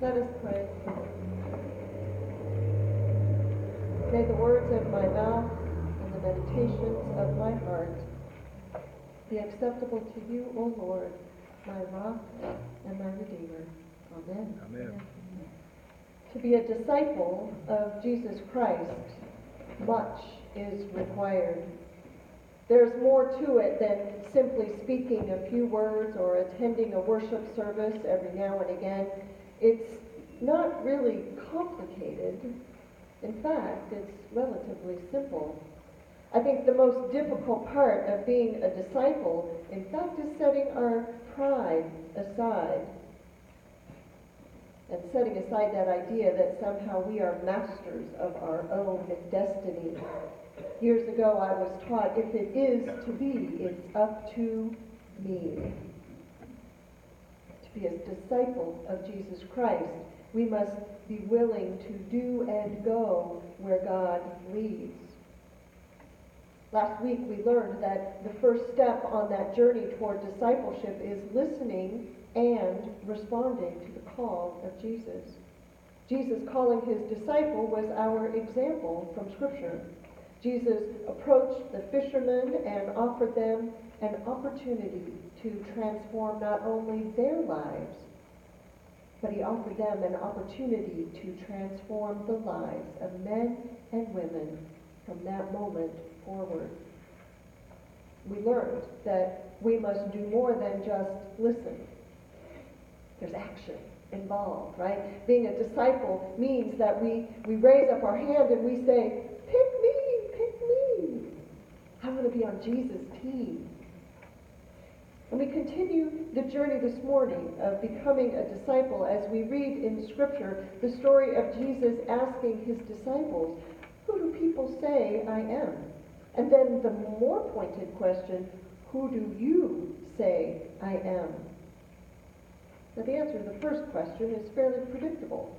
Let us pray. May the words of my mouth and the meditations of my heart be acceptable to you, O Lord, my rock and my redeemer. Amen. Amen. To be a disciple of Jesus Christ, much is required. There's more to it than simply speaking a few words or attending a worship service every now and again. It's not really complicated. In fact, it's relatively simple. I think the most difficult part of being a disciple, in fact, is setting our pride aside. And setting aside that idea that somehow we are masters of our own destiny. Years ago I was taught, if it is to be, it's up to me. To be a disciple of Jesus Christ, we must be willing to do and go where God leads. Last week we learned that the first step on that journey toward discipleship is listening and responding to the call of Jesus. Jesus calling his disciple was our example from Scripture. Jesus approached the fishermen and offered them an opportunity to transform not only their lives, but he offered them an opportunity to transform the lives of men and women from that moment forward. We learned that we must do more than just listen. There's action involved, right? Being a disciple means that we raise up our hand and we say, pick me. I want to be on Jesus' team. And we continue the journey this morning of becoming a disciple as we read in Scripture the story of Jesus asking his disciples, who do people say I am? And then the more pointed question, who do you say I am? Now the answer to the first question is fairly predictable.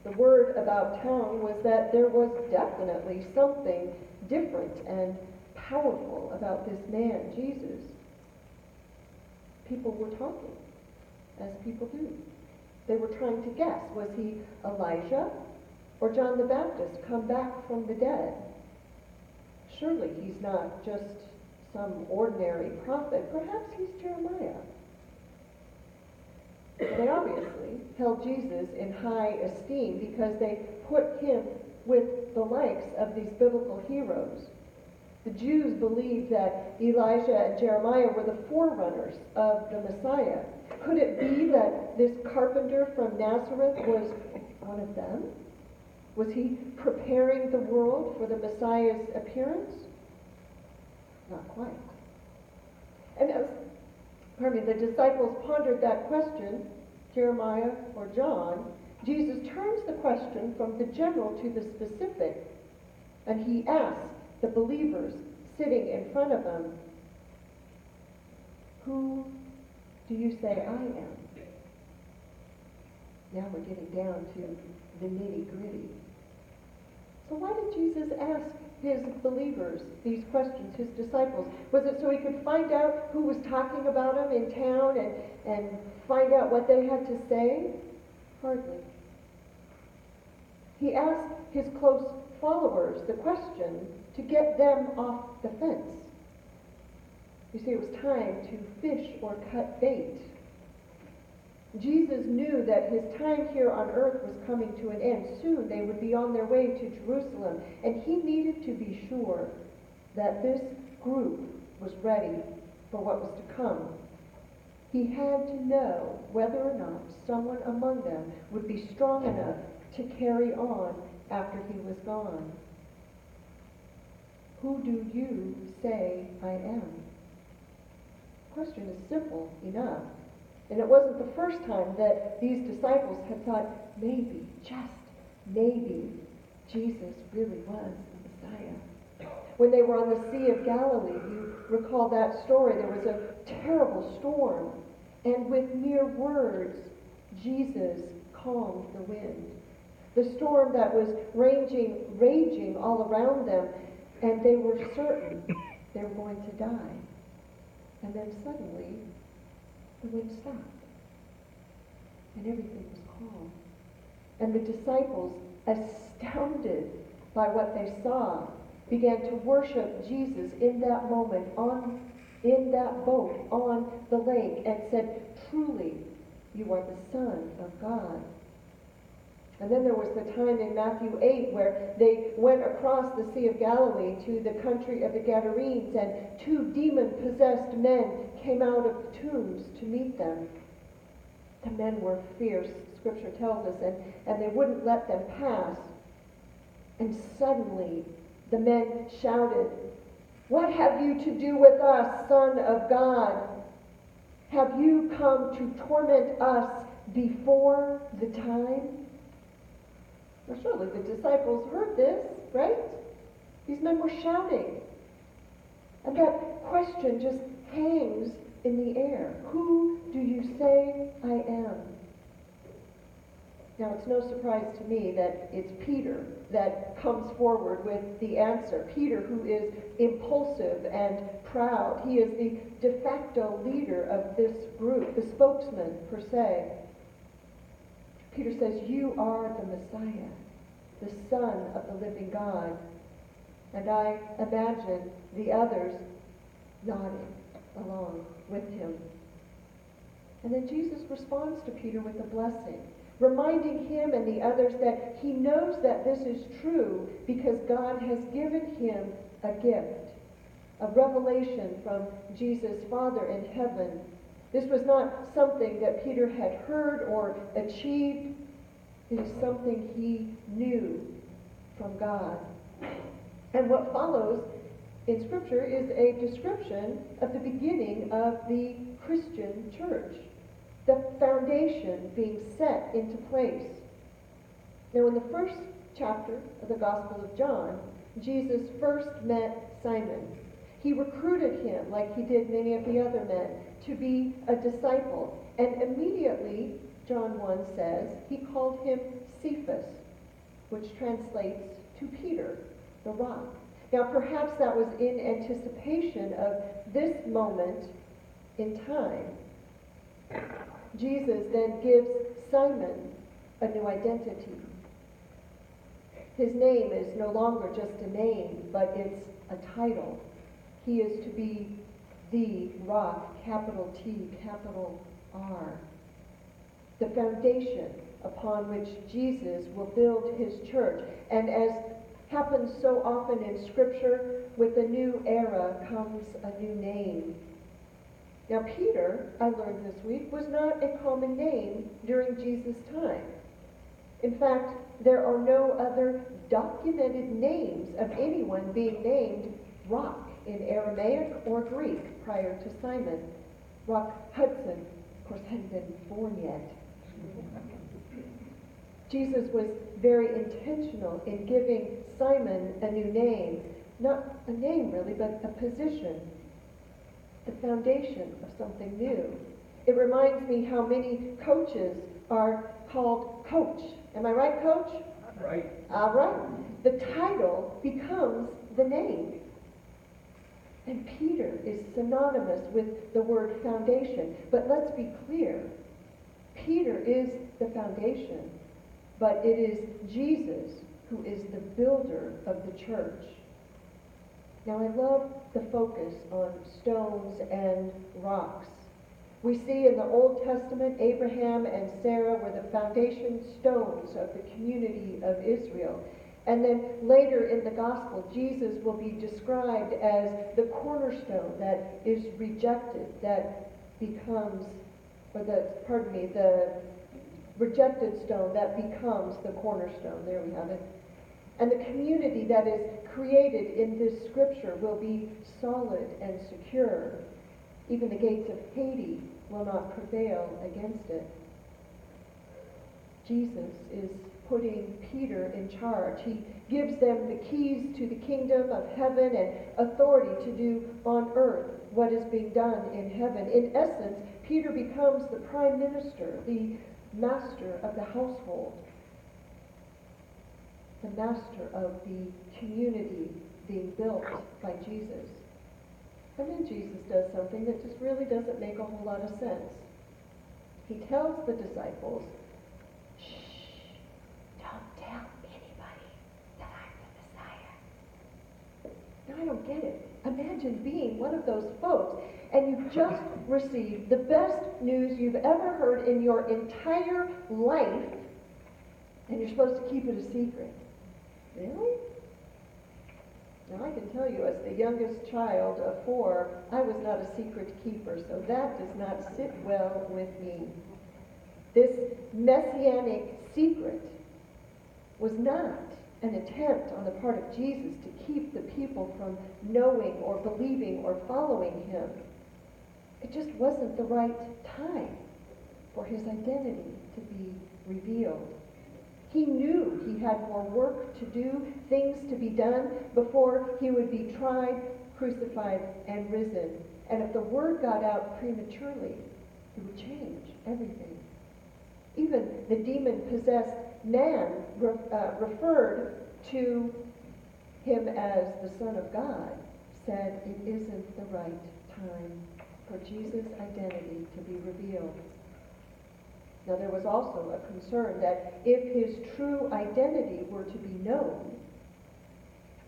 The word about town was that there was definitely something different and powerful about this man, Jesus. People were talking, as people do. They were trying to guess, was he Elijah or John the Baptist come back from the dead? Surely he's not just some ordinary prophet. Perhaps he's Jeremiah. They obviously held Jesus in high esteem because they put him with the likes of these biblical heroes. The Jews believed that Elijah and Jeremiah were the forerunners of the Messiah. Could it be that this carpenter from Nazareth was one of them? Was he preparing the world for the Messiah's appearance? Not quite. And as the disciples pondered that question, Jeremiah or John, Jesus turns the question from the general to the specific, and he asks the believers sitting in front of him, who do you say I am? Now we're getting down to the nitty-gritty. So why did Jesus ask his believers these questions, his disciples? Was it so he could find out who was talking about him in town and find out what they had to say? Hardly. He asked his close followers the question to get them off the fence. You see, it was time to fish or cut bait. Jesus knew that his time here on earth was coming to an end. Soon they would be on their way to Jerusalem, and he needed to be sure that this group was ready for what was to come. He had to know whether or not someone among them would be strong enough to carry on after he was gone. Who do you say I am? The question is simple enough. And it wasn't the first time that these disciples had thought, maybe, just maybe, Jesus really was the Messiah. When they were on the Sea of Galilee, you recall that story, there was a terrible storm. And with mere words, Jesus calmed the wind. The storm that was raging all around them, and they were certain they were going to die. And then suddenly, the wind stopped, and everything was calm. And the disciples, astounded by what they saw, began to worship Jesus in that moment in that boat on the lake and said, "Truly, you are the Son of God." And then there was the time in Matthew 8 where they went across the Sea of Galilee to the country of the Gadarenes, and 2 demon-possessed men came out of the tombs to meet them. The men were fierce, Scripture tells us, and they wouldn't let them pass. And suddenly the men shouted, "What have you to do with us, Son of God? Have you come to torment us before the time?" Well, surely the disciples heard this, right? These men were shouting. And that question just hangs in the air. Who do you say I am? Now, it's no surprise to me that it's Peter that comes forward with the answer. Peter, who is impulsive and proud. He is the de facto leader of this group, the spokesman, per se. Peter says, "You are the Messiah, the Son of the living God." And I imagine the others nodding along with him. And then Jesus responds to Peter with a blessing, reminding him and the others that he knows that this is true because God has given him a gift, a revelation from Jesus' Father in heaven. This was not something that Peter had heard or achieved. It is something he knew from God. And what follows in Scripture is a description of the beginning of the Christian church, the foundation being set into place. Now, in the first chapter of the Gospel of John, Jesus first met Simon. He recruited him, like he did many of the other men, to be a disciple. And immediately, John 1 says, he called him Cephas, which translates to Peter, the rock. Now, perhaps that was in anticipation of this moment in time. Jesus then gives Simon a new identity. His name is no longer just a name, but it's a title. He is to be the rock, capital T, capital R. The foundation upon which Jesus will build his church. And as happens so often in Scripture, with a new era comes a new name. Now, Peter, I learned this week, was not a common name during Jesus' time. In fact, there are no other documented names of anyone being named Rock in Aramaic or Greek prior to Simon. Rock Hudson, of course, hadn't been born yet. Jesus was very intentional in giving Simon a new name. Not a name, really, but a position. The foundation of something new. It reminds me how many coaches are called coach. Am I right, coach? Right. All right. The title becomes the name. And Peter is synonymous with the word foundation. But let's be clear. Peter is the foundation, but it is Jesus who is the builder of the church. Now, I love the focus on stones and rocks. We see in the Old Testament, Abraham and Sarah were the foundation stones of the community of Israel. And then later in the Gospel, Jesus will be described as the cornerstone that is rejected, that becomes, the rejected stone that becomes the cornerstone. There we have it. And the community that is created in this Scripture will be solid and secure. Even the gates of Hades will not prevail against it. Jesus is putting Peter in charge. He gives them the keys to the kingdom of heaven and authority to do on earth what is being done in heaven. In essence, Peter becomes the prime minister, the master of the household, the master of the community being built by Jesus. And then Jesus does something that just really doesn't make a whole lot of sense. He tells the disciples, "Shh, don't tell anybody that I'm the Messiah. Now, I don't get it. Imagine being one of those folks, and you've just received the best news you've ever heard in your entire life, and you're supposed to keep it a secret. Really? Now, I can tell you, as the youngest child of 4, I was not a secret keeper, so that does not sit well with me. This messianic secret was not an attempt on the part of Jesus to keep the people from knowing or believing or following him. It just wasn't the right time for his identity to be revealed. He knew he had more work to do, things to be done before he would be tried, crucified, and risen. And if the word got out prematurely, it would change everything. Even the demon-possessed man referred to him as the Son of God, said it isn't the right time for Jesus' identity to be revealed. Now, there was also a concern that if his true identity were to be known,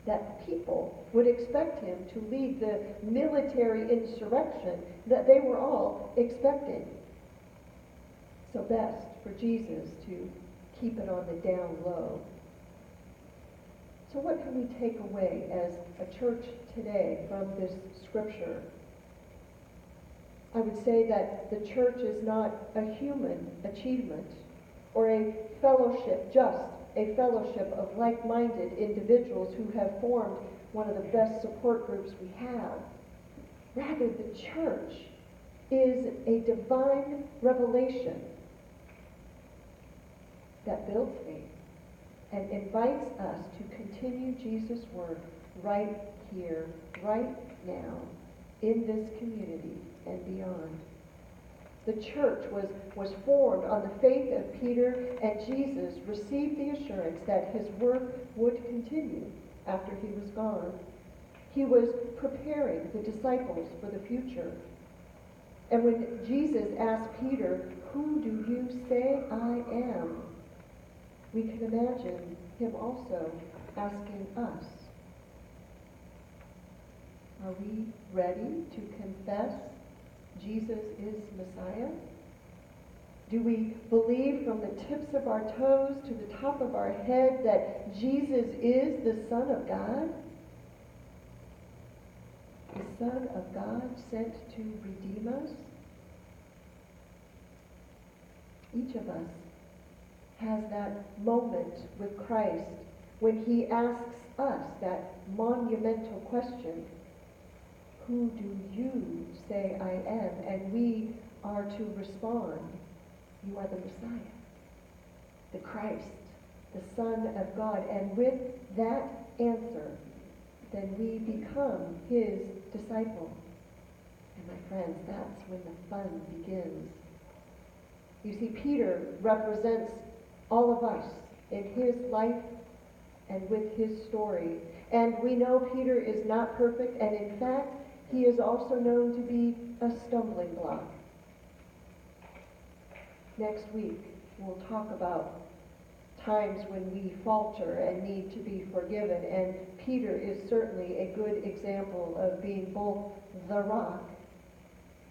that people would expect him to lead the military insurrection that they were all expecting. So best for Jesus to keep it on the down low. So what can we take away as a church today from this scripture? I would say that the church is not a human achievement or a fellowship, just a fellowship of like-minded individuals who have formed one of the best support groups we have. Rather, the church is a divine revelation that builds faith and invites us to continue Jesus' work right here, right now, in this community and beyond. The church was formed on the faith of Peter, and Jesus received the assurance that his work would continue after he was gone. He was preparing the disciples for the future. And when Jesus asked Peter, "Who do you say I am?" we can imagine him also asking us, are we ready to confess Jesus is Messiah? Do we believe from the tips of our toes to the top of our head that Jesus is the Son of God? The Son of God sent to redeem us? Each of us has that moment with Christ when he asks us that monumental question, who do you say I am? And we are to respond, you are the Messiah, the Christ, the Son of God. And with that answer, then we become his disciple. And my friends, that's when the fun begins. You see, Peter represents all of us in his life and with his story. And we know Peter is not perfect, and in fact, he is also known to be a stumbling block. Next week, we'll talk about times when we falter and need to be forgiven, and Peter is certainly a good example of being both the rock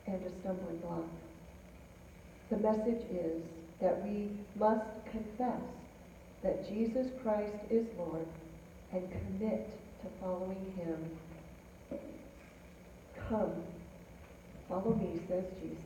and a stumbling block. The message is that we must confess that Jesus Christ is Lord and commit to following him. Come, follow me, says Jesus.